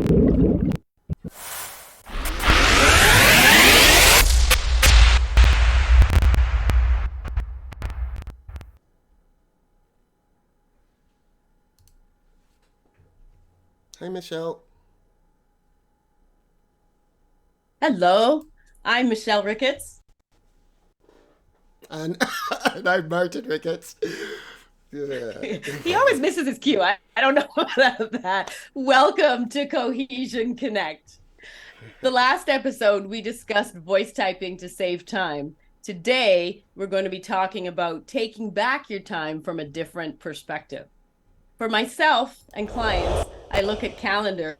Hi, Michelle. Hello, I'm Michelle Ricketts. And, and I'm Martin Ricketts. Yeah. He always misses his cue. I don't know about that. Welcome to Cohesion Connect. The last episode, we discussed voice typing to save time. Today, we're going to be talking about taking back your time from a different perspective. For myself and clients, I look at calendar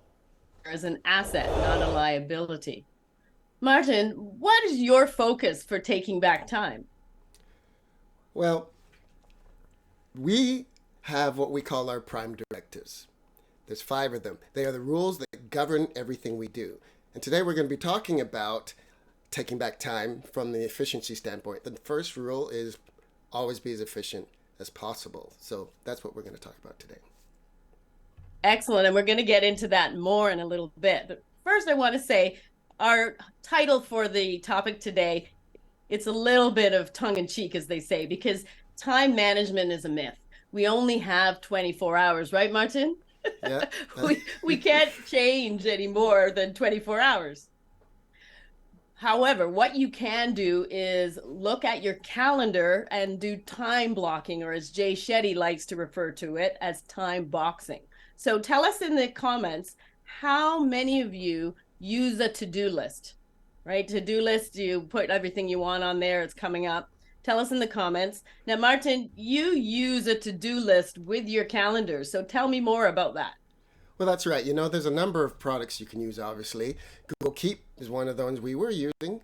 as an asset, not a liability. Martin, what is your focus for taking back time? Well, we have what we call our prime directives. There's 5 of them. They are the rules that govern everything we do. And today we're going to be talking about taking back time from the efficiency standpoint. The first rule is always be as efficient as possible. So that's what we're going to talk about today. Excellent. And we're going to get into that more in a little bit. But first, I want to say our title for the topic today, it's a little bit of tongue in cheek, as they say, because time management is a myth. We only have 24 hours, right, Martin? Yeah. we can't change any more than 24 hours. However, what you can do is look at your calendar and do time blocking, or as Jay Shetty likes to refer to it, as time boxing. So tell us in the comments how many of you use a to-do list, right? To-do list, you put everything you want on there, it's coming up. Tell us in the comments. Now, Martin, you use a to-do list with your calendar. So tell me more about that. Well, that's right. There's a number of products you can use, obviously. Google Keep is one of those we were using.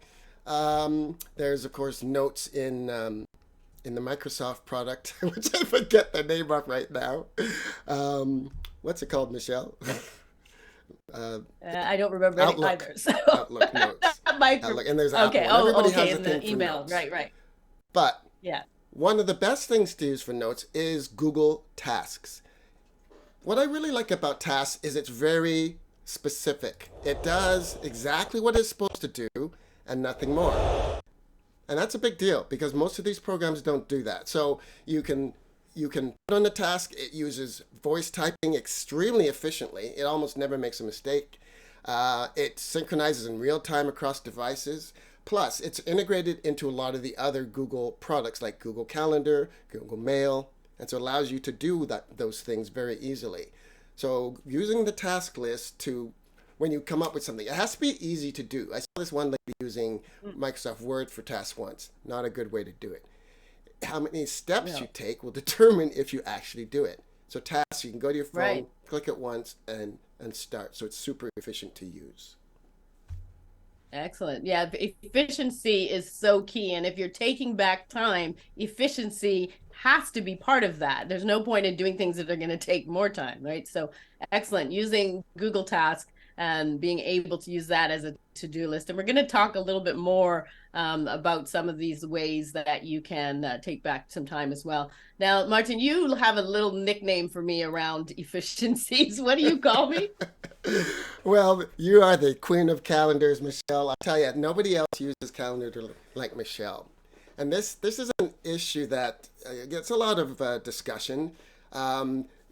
There's, of course, Notes in the Microsoft product, which I forget the name of right now. What's it called, Michelle? I don't remember any Outlook. either. So Outlook Notes. micro. Outlook. And there's Okay. Apple. And Oh, everybody okay. has a In thing the for email. notes. Right. Right. But Yeah. one of the best things to use for notes is Google Tasks. What I really like about Tasks is it's very specific. It does exactly what it's supposed to do and nothing more. And that's a big deal because most of these programs don't do that. So you can put on a task. It uses voice typing extremely efficiently. It almost never makes a mistake. It synchronizes in real time across devices. Plus, it's integrated into a lot of the other Google products like Google Calendar, Google Mail, and so it allows you to do those things very easily. So using the task list to when you come up with something, it has to be easy to do. I saw this one lady using Microsoft Word for tasks once. Not a good way to do it. How many steps No. you take will determine if you actually do it. So tasks, you can go to your phone, Right. click it once, and start. So it's super efficient to use. Excellent. Yeah. Efficiency is so key. And if you're taking back time, efficiency has to be part of that. There's no point in doing things that are going to take more time, right? So excellent. Using Google Task and being able to use that as a to-do list. And we're going to talk a little bit more about some of these ways that you can take back some time as well. Now, Martin, you have a little nickname for me around efficiencies. What do you call me? Well, you are the queen of calendars, Michelle. I tell you, nobody else uses calendar like Michelle. And this is an issue that gets a lot of discussion.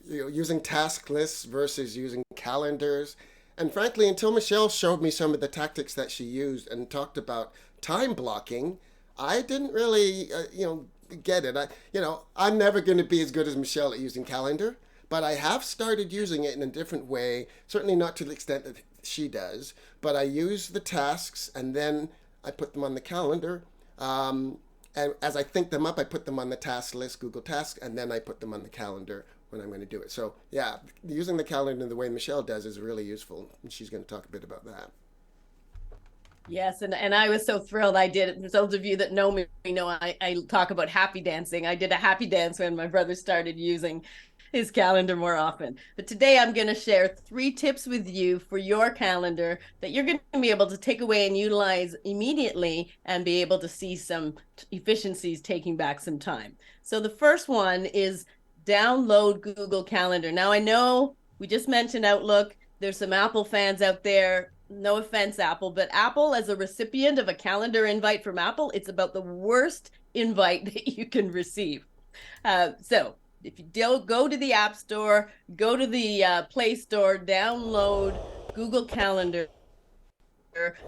Using task lists versus using calendars. And frankly, until Michelle showed me some of the tactics that she used and talked about time blocking, I didn't really, get it. I'm never going to be as good as Michelle at using calendar, but I have started using it in a different way. Certainly not to the extent that she does, but I use the tasks and then I put them on the calendar. And as I think them up, I put them on the task list, Google Tasks, and then I put them on the calendar when I'm going to do it. So yeah, using the calendar the way Michelle does is really useful, and she's going to talk a bit about that. Yes, and I was so thrilled I did it. For those of you that know me know I talk about happy dancing. I did a happy dance when my brother started using his calendar more often. But today I'm going to share 3 tips with you for your calendar that you're going to be able to take away and utilize immediately and be able to see some efficiencies taking back some time. So the first one is download Google Calendar. Now I know we just mentioned Outlook. there's some Apple fans out there. No offense, Apple, but Apple, as a recipient of a calendar invite from Apple, it's about the worst invite that you can receive. So if you don't go to the App Store, go to the Play Store, download Google Calendar,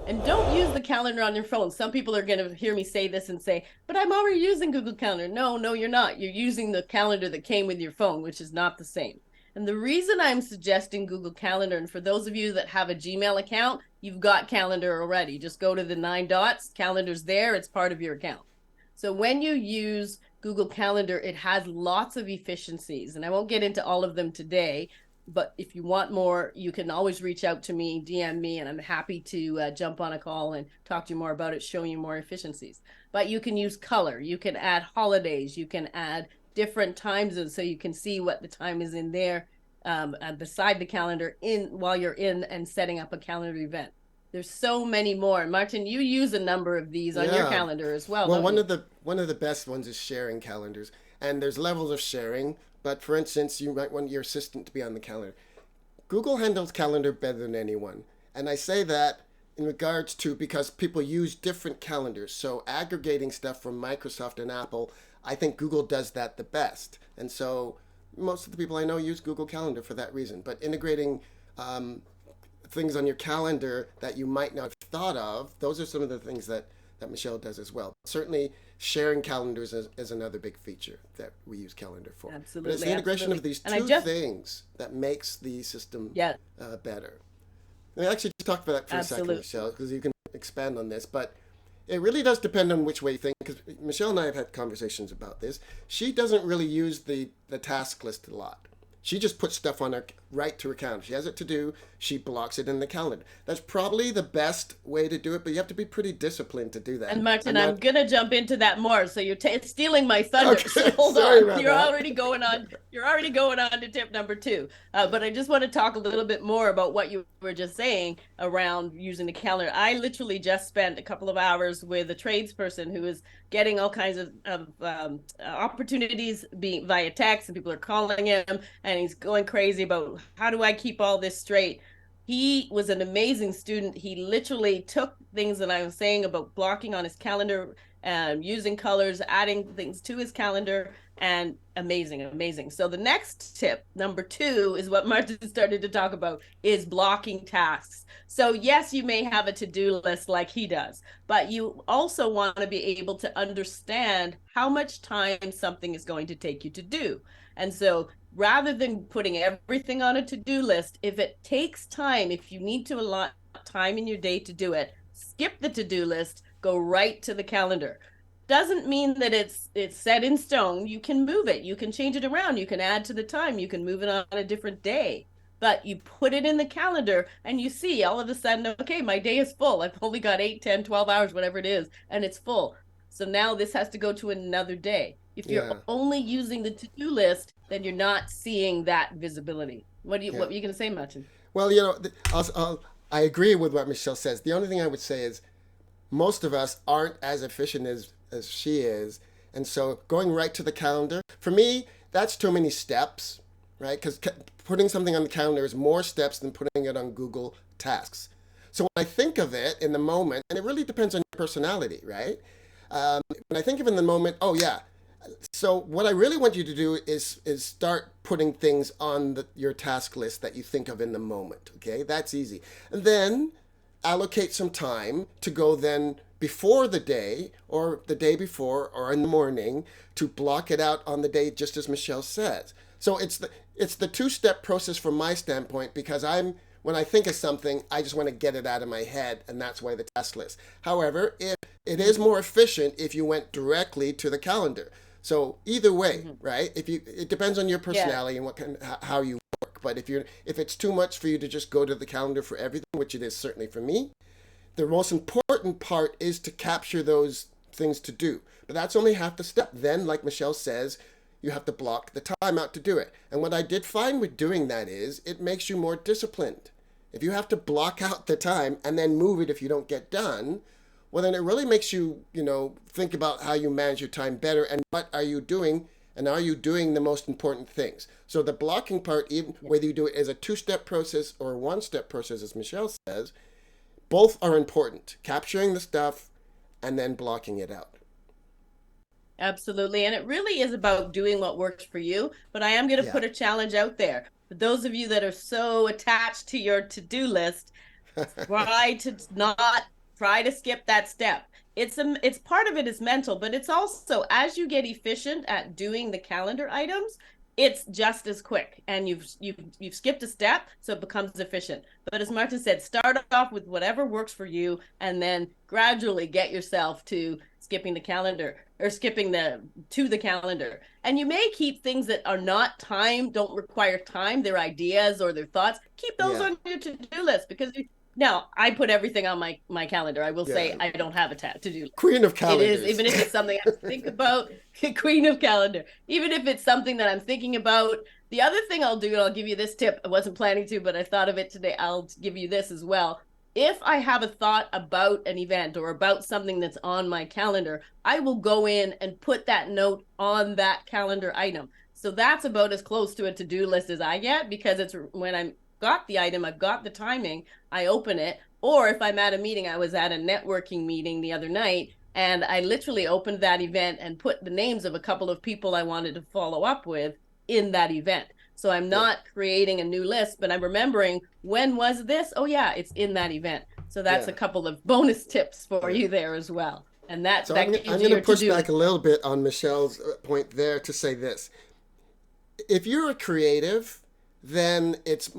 and don't use the calendar on your phone. Some people are going to hear me say this and say, but I'm already using Google Calendar. No, you're not. You're using the calendar that came with your phone, which is not the same. And the reason I'm suggesting Google Calendar, and for those of you that have a Gmail account, you've got Calendar already. Just go to the 9 dots, Calendar's there, it's part of your account. So when you use Google Calendar, it has lots of efficiencies, and I won't get into all of them today, but if you want more, you can always reach out to me, DM me, and I'm happy to jump on a call and talk to you more about it, show you more efficiencies. But you can use color, you can add holidays, you can add different time zones so you can see what the time is in there beside the calendar while you're in and setting up a calendar event. There's so many more. Martin, you use a number of these on your calendar as well. Well, one of the best ones is sharing calendars, and there's levels of sharing. But for instance, you might want your assistant to be on the calendar. Google handles calendar better than anyone, and I say that in regards to because people use different calendars. So aggregating stuff from Microsoft and Apple, I think Google does that the best. And so most of the people I know use Google Calendar for that reason. But integrating things on your calendar that you might not have thought of, those are some of the things that Michelle does as well. Certainly sharing calendars is another big feature that we use Calendar for. Absolutely. But it's the integration of these two things that makes the system better. And I actually just talked about that for a second, Michelle, because you can expand on this. But it really does depend on which way you think, because Michelle and I have had conversations about this. She doesn't really use the task list a lot. She just puts stuff on her right to her calendar. She has it to do. She blocks it in the calendar. That's probably the best way to do it, but you have to be pretty disciplined to do that. And Martin, I'm gonna jump into that more. So you're stealing my thunder. Okay, so hold on. You're already going on. You're already going on to tip number 2. But I just want to talk a little bit more about what you were just saying around using the calendar. I literally just spent a couple of hours with a tradesperson who is getting all kinds of opportunities being via text, and people are calling him, and he's going crazy about how do I keep all this straight. He was an amazing student. He literally took things that I was saying about blocking on his calendar, using colors, adding things to his calendar, and amazing. So the next tip, number 2, is what Martin started to talk about, is blocking tasks. So yes, you may have a to-do list like he does, but you also want to be able to understand how much time something is going to take you to do. And so rather than putting everything on a to-do list, if it takes time, if you need to allot time in your day to do it, skip the to-do list, go right to the calendar. Doesn't mean that it's set in stone. You can move it, you can change it around, you can add to the time, you can move it on a different day, but you put it in the calendar and you see all of a sudden, okay, my day is full. I've only got 8, 10, 12 hours, whatever it is, and it's full. So now this has to go to another day. If you're only using the to-do list, then you're not seeing that visibility. What are you going to say, Martin? Well, I agree with what Michelle says. The only thing I would say is most of us aren't as efficient as she is. And so going right to the calendar, for me, that's too many steps, right? Because putting something on the calendar is more steps than putting it on Google Tasks. So when I think of it in the moment, and it really depends on your personality, right? When I think of it in the moment, so what I really want you to do is start putting things on your task list that you think of in the moment, okay? That's easy. And then allocate some time to go then before the day or the day before or in the morning to block it out on the day, just as Michelle says. So it's the 2-step process from my standpoint, because when I think of something, I just want to get it out of my head, and that's why the task list. However, it is more efficient if you went directly to the calendar. So either way, right? It depends on your personality and how you work. But if it's too much for you to just go to the calendar for everything, which it is certainly for me, the most important part is to capture those things to do. But that's only half the step. Then, like Michelle says, you have to block the time out to do it. And what I did find with doing that is it makes you more disciplined. If you have to block out the time and then move it if you don't get done, well, then it really makes you, think about how you manage your time better and what are you doing And are you doing the most important things? So the blocking part, even whether you do it as a two-step process or a one-step process, as Michelle says, both are important. Capturing the stuff and then blocking it out. Absolutely. And it really is about doing what works for you. But I am going to put a challenge out there. For those of you that are so attached to your to-do list, try to skip that step. It's part of it is mental, but it's also, as you get efficient at doing the calendar items, it's just as quick, and you've skipped a step, so it becomes efficient. But as Martin said, start off with whatever works for you, and then gradually get yourself to skipping the calendar, or skipping to the calendar. And you may keep things that are not don't require time, their ideas or their thoughts, keep those on your to-do list, because now I put everything on my calendar. I will say I don't have a to-do list. Queen of calendars. It is, even if it's something I think about, queen of calendar. Even if it's something that I'm thinking about. The other thing I'll do, and I'll give you this tip. I wasn't planning to, but I thought of it today. I'll give you this as well. If I have a thought about an event or about something that's on my calendar, I will go in and put that note on that calendar item. So that's about as close to a to-do list as I get, because it's when I'm got the item, I've got the timing, I open it. Or if I'm at a meeting, I was at a networking meeting the other night, and I literally opened that event and put the names of a couple of people I wanted to follow up with in that event. So I'm not creating a new list, but I'm remembering, when was this? Oh yeah, it's in that event. So that's a couple of bonus tips for you there as well. And that, so I'm going to push back a little bit on Michelle's point there to say this. If you're a creative, then it's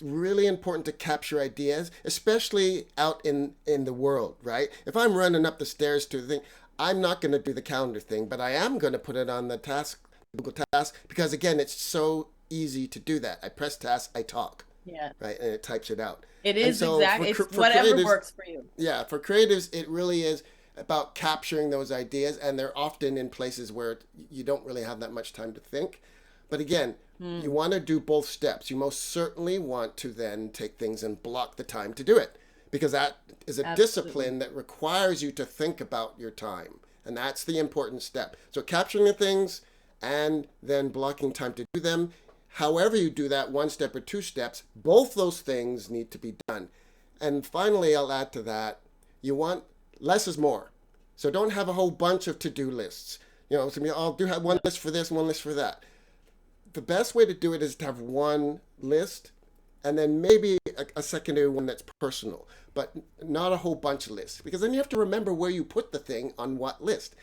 really important to capture ideas, especially out in the world, right? If I'm running up the stairs to the thing, I'm not going to do the calendar thing, but I am going to put it on the Google Task, because again, it's so easy to do that. I press task, I talk. Yeah. Right, and it types it out. It is exactly. It's whatever works for you. Yeah, for creatives, it really is about capturing those ideas, and they're often in places where you don't really have that much time to think. But again, you want to do both steps. You most certainly want to then take things and block the time to do it, because that is a discipline that requires you to think about your time. And that's the important step. So capturing the things and then blocking time to do them. However you do that, one step or two steps, both those things need to be done. And finally, I'll add to that, you want less is more. So don't have a whole bunch of to-do lists. So I'll have one list for this and one list for that. The best way to do it is to have one list and then maybe a secondary one that's personal, but not a whole bunch of lists, because then you have to remember where you put the thing on what list.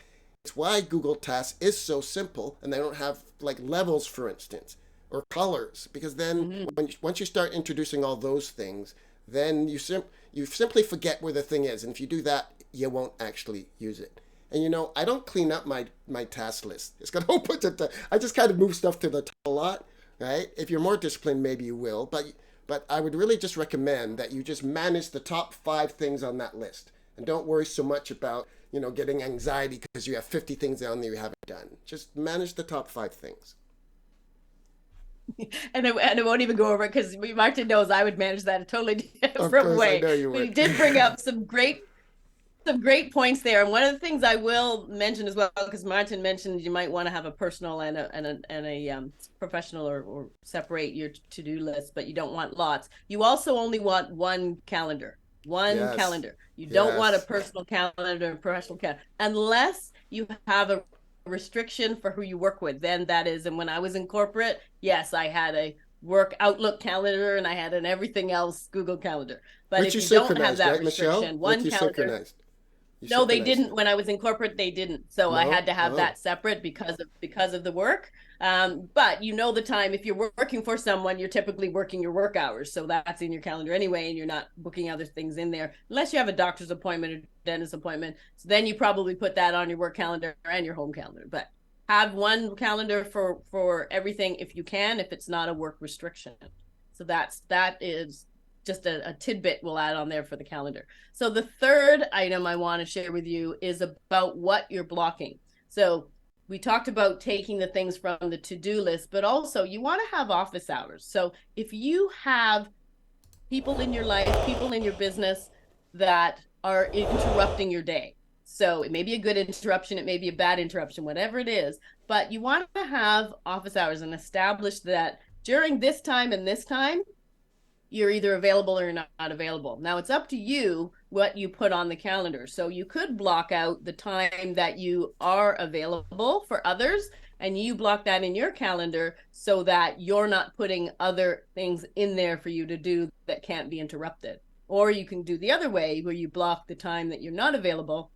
It's why Google Tasks is so simple, and they don't have like levels, for instance, or colors, because then once you start introducing all those things, then you simply forget where the thing is. And if you do that, you won't actually use it. And I don't clean up my task list. It's got a whole bunch of I just kind of move stuff to the top a lot, right? If you're more disciplined, maybe you will. But I would really just recommend that you just manage the top 5 things on that list. And don't worry so much about, getting anxiety because you have 50 things on there you haven't done. Just manage the top 5 things. And I won't even go over it, because Martin knows I would manage that a totally different way. I know you would. But he did bring up some great points there. And one of the things I will mention as well, because Martin mentioned you might want to have a personal and a professional, or separate your to-do list, but you don't want lots. You also only want one calendar. Calendar. You don't want a personal calendar and professional calendar, unless you have a restriction for who you work with. Then that is, and when I was in corporate, yes, I had a work Outlook calendar and I had an everything else Google calendar. But if you don't have that restriction, one calendar. No, they didn't. When I was in corporate, they didn't. So I had to have that separate because of the work. But the time, if you're working for someone, you're typically working your work hours. So that's in your calendar anyway, and you're not booking other things in there, unless you have a doctor's appointment or dentist appointment. So then you probably put that on your work calendar and your home calendar. But have one calendar for everything if you can, if it's not a work restriction. So that is just a tidbit we'll add on there for the calendar. So the third item I want to share with you is about what you're blocking. So we talked about taking the things from the to-do list, but also you want to have office hours. So if you have people in your life, people in your business that are interrupting your day, So it may be a good interruption, it may be a bad interruption, whatever it is. But you want to have office hours and establish that during this time and this time, you're either available or not available. Now it's up to you what you put on the calendar. So you could block out the time that you are available for others, and you block that in your calendar so that you're not putting other things in there for you to do that can't be interrupted. Or you can do the other way where you block the time that you're not available,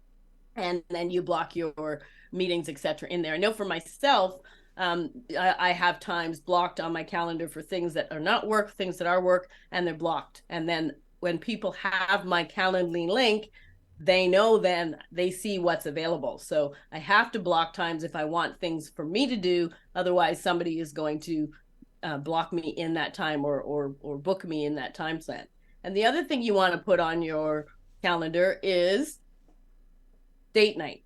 and then you block your meetings, etc., in there. I know for myself, I have times blocked on my calendar for things that are not work, things that are work, and they're blocked. And then when people have my Calendly link, they know, then they see what's available. So I have to block times if I want things for me to do. Otherwise, somebody is going to block me in that time, or book me in that time slot. And the other thing you want to put on your calendar is date night.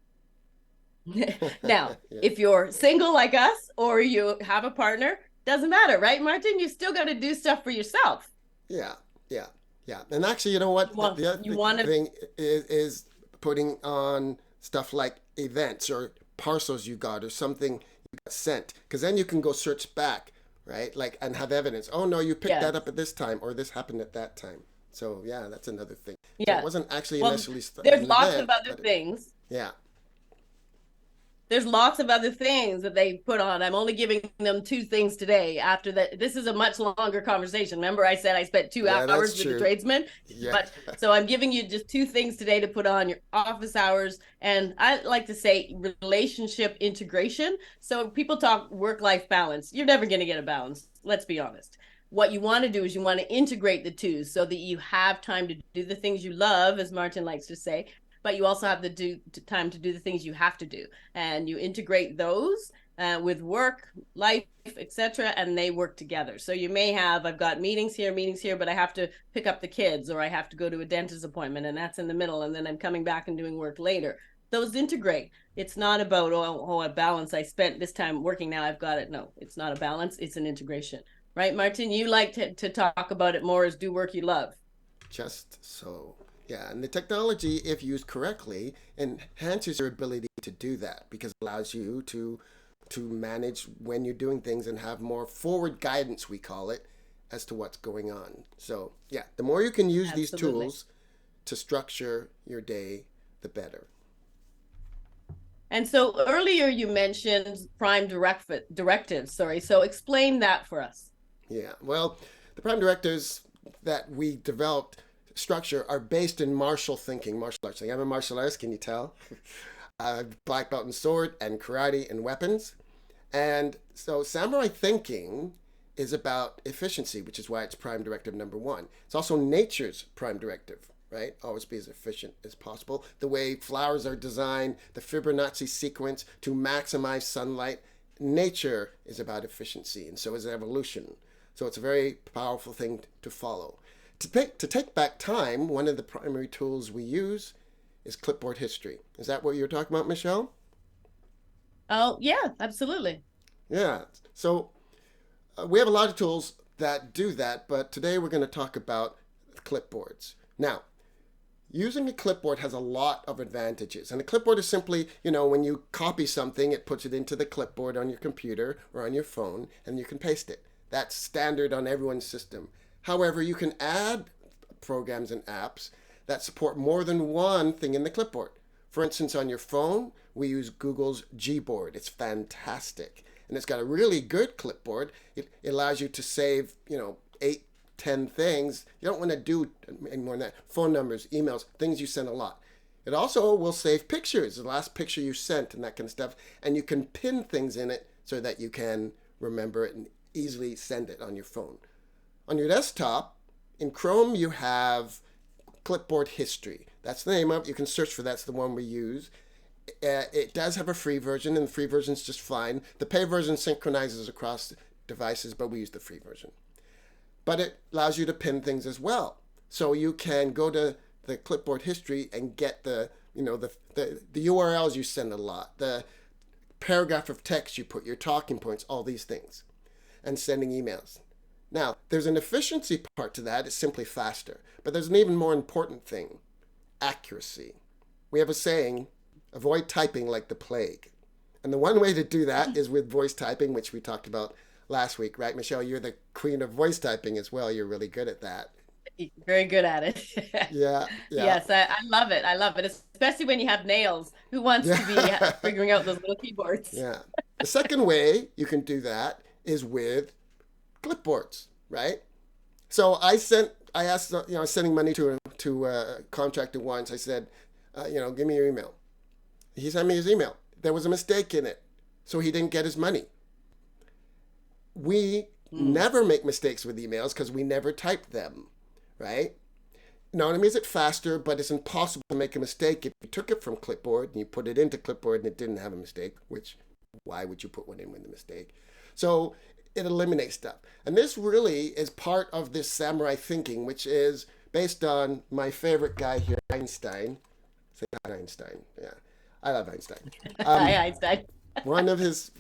Now, Yeah. if you're single like us or you have a partner, doesn't matter, right, Martin? You still got to do stuff for yourself. Yeah, yeah, yeah. And actually, you know what? The other thing is putting on stuff like events or parcels you got or something you got sent, because then you can go search back, right? Like, and have evidence. Oh no, you picked that up at this time, or this happened at that time. So yeah, that's another thing. So Yeah. it wasn't actually Well, initially. there's lots of other things. Yeah. There's lots of other things that they put on. I'm only giving them 2 things today. After that, this is a much longer conversation. Remember, I said I spent 2 hours with the tradesman. Yeah. But so I'm giving you just 2 things today to put on your office hours. And I like to say relationship integration. So people talk work-life balance. You're never going to get a balance. Let's be honest. What you want to do is you want to integrate the two so that you have time to do the things you love, as Martin likes to say, but you also have the time to do the things you have to do, and you integrate those with work, life, etc., and they work together. So you may have, I've got meetings here, but I have to pick up the kids, or I have to go to a dentist appointment, and that's in the middle, and then I'm coming back and doing work later. Those integrate. It's not about, a balance. I spent this time working, now I've got it. No, it's not a balance. It's an integration. Right, Martin? You like to talk about it more as do work you love. Just so. Yeah, and the technology, if used correctly, enhances your ability to do that, because it allows you to manage when you're doing things and have more forward guidance, we call it, as to what's going on. So yeah, the more you can use these tools to structure your day, the better. And so earlier you mentioned prime directives. Sorry, so explain that for us. Yeah, well, the prime directives that we developed structure are based in martial thinking, martial arts. I'm a martial artist, can you tell? Black belt in sword and karate and weapons. And so samurai thinking is about efficiency, which is why it's prime directive number 1. It's also nature's prime directive, right? Always be as efficient as possible. The way flowers are designed, the Fibonacci sequence to maximize sunlight. Nature is about efficiency, and so is evolution. So it's a very powerful thing to follow. To take back time, one of the primary tools we use is clipboard history. Is that what you're talking about, Michelle? Oh, yeah, absolutely. Yeah. So we have a lot of tools that do that, but today we're going to talk about clipboards. Now, using a clipboard has a lot of advantages. And a clipboard is simply, when you copy something, it puts it into the clipboard on your computer or on your phone, and you can paste it. That's standard on everyone's system. However, you can add programs and apps that support more than one thing in the clipboard. For instance, on your phone, we use Google's Gboard. It's fantastic. And it's got a really good clipboard. It allows you to save, 8, 10 things. You don't want to do any more than that. Phone numbers, emails, things you send a lot. It also will save pictures, the last picture you sent and that kind of stuff. And you can pin things in it so that you can remember it and easily send it on your phone. On your desktop, in Chrome, you have Clipboard History. That's the name of it. You can search for that. That's the one we use. It does have a free version, and the free version is just fine. The paid version synchronizes across devices, but we use the free version. But it allows you to pin things as well. So you can go to the Clipboard History and get the URLs you send a lot, the paragraph of text you put, your talking points, all these things, and sending emails. Now, there's an efficiency part to that. It's simply faster. But there's an even more important thing: accuracy. We have a saying, avoid typing like the plague. And the one way to do that is with voice typing, which we talked about last week, right, Michelle? You're the queen of voice typing as well. You're really good at that. Very good at it. Yeah, yeah. Yes, I love it. I love it, especially when you have nails. Who wants to be Yeah. figuring out those little keyboards? Yeah. The second way you can do that is with clipboards, right? So I asked, I was sending money to a contractor once. I said, give me your email. He sent me his email. There was a mistake in it, so he didn't get his money. We never make mistakes with emails because we never type them, right? Not only is it faster, but it's impossible to make a mistake if you took it from Clipboard and you put it into Clipboard and it didn't have a mistake, which why would you put one in with a mistake? So it eliminates stuff. And this really is part of this samurai thinking, which is based on my favorite guy here, Einstein. Say hi, Einstein. Yeah, I love Einstein. Hi, Einstein. One of his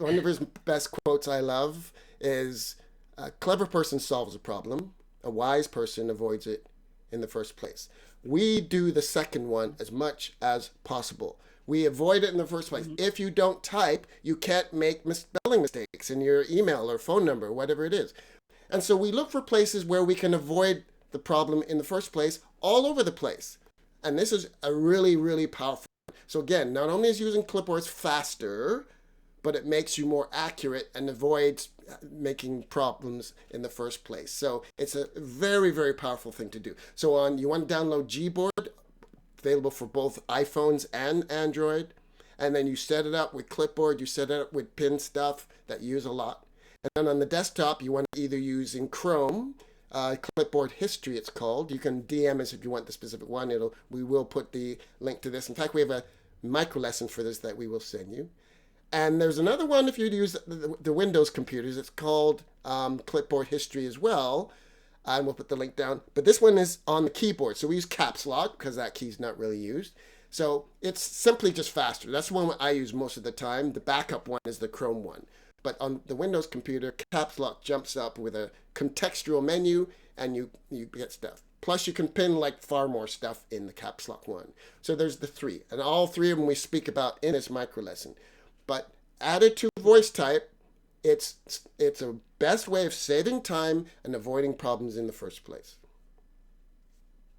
best quotes I love is, "A clever person solves a problem. A wise person avoids it in the first place." We do the second one as much as possible. We avoid it in the first place. If you don't type, you can't make spelling mistakes in your email or phone number, whatever it is. And so we look for places where we can avoid the problem in the first place all over the place. And this is a really, really powerful. So again, not only is using clipboards faster, but it makes you more accurate and avoids making problems in the first place. So it's a very, very powerful thing to do. So you want to download Gboard, available for both iPhones and Android. And then you set it up with Clipboard, you set it up with pin stuff that you use a lot. And then on the desktop, you want to either use in Chrome, Clipboard History it's called. You can DM us if you want the specific one. We will put the link to this. In fact, we have a micro lesson for this that we will send you. And there's another one if you use the Windows computers. It's called Clipboard History as well. And we'll put the link down. But this one is on the keyboard. So we use caps lock because that key's not really used. So it's simply just faster. That's the one I use most of the time. The backup one is the Chrome one. But on the Windows computer, caps lock jumps up with a contextual menu and you get stuff. Plus you can pin like far more stuff in the caps lock one. So there's the three. And all three of them we speak about in this micro lesson. But added to voice type, it's a best way of saving time and avoiding problems in the first place.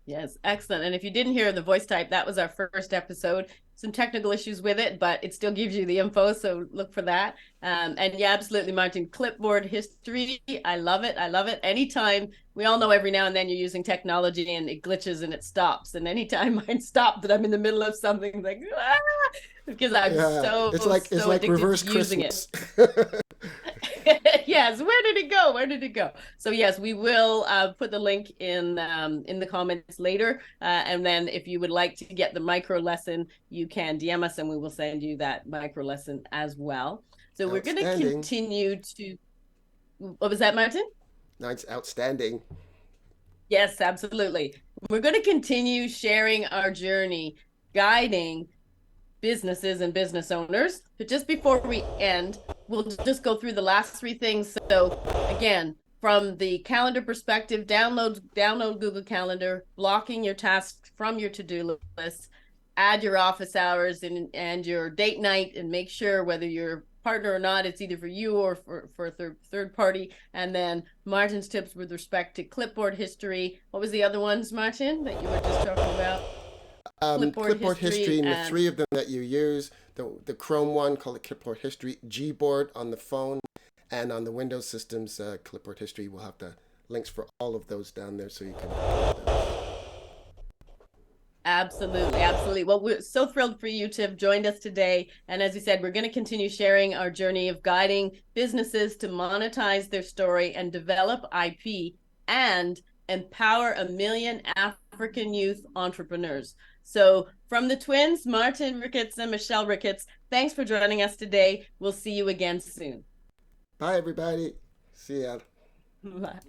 Yes, excellent. And if you didn't hear the voice type, that was our first episode. Some technical issues with it, but it still gives you the info, so look for that. And yeah, absolutely, Martin. Clipboard History, I love it. I love it. Anytime, we all know every now and then you're using technology and it glitches and it stops. And anytime mine stopped that I'm in the middle of something, like, because I'm it's like reverse Christmas. It. Yes, where did it go? Where did it go? So yes, we will put the link in the comments later, and then if you would like to get the micro lesson, you can DM us and we will send you that micro lesson as well. So we're going to continue to. What was that, Martin? No, it's outstanding. Yes, absolutely. We're going to continue sharing our journey, guiding businesses and business owners. But just before we end, we'll just go through the last three things. So again, from the calendar perspective, download Google Calendar, blocking your tasks from your to-do list, add your office hours and your date night, and make sure whether you're partner or not, it's either for you or for a third party. And then Martin's tips with respect to Clipboard History. What was the other ones, Martin, that you were just talking about? Clipboard history and the three of them that you use. The Chrome one, called it Clipboard History. Gboard on the phone, and on the Windows systems, Clipboard History. We'll have the links for all of those down there so you can. Absolutely, absolutely. Well, we're so thrilled for you to have joined us today. And as you said, we're going to continue sharing our journey of guiding businesses to monetize their story and develop IP and empower 1 million African youth entrepreneurs. So from the twins, Martin Ricketts and Michelle Ricketts, thanks for joining us today. We'll see you again soon. Bye, everybody. See ya. Bye.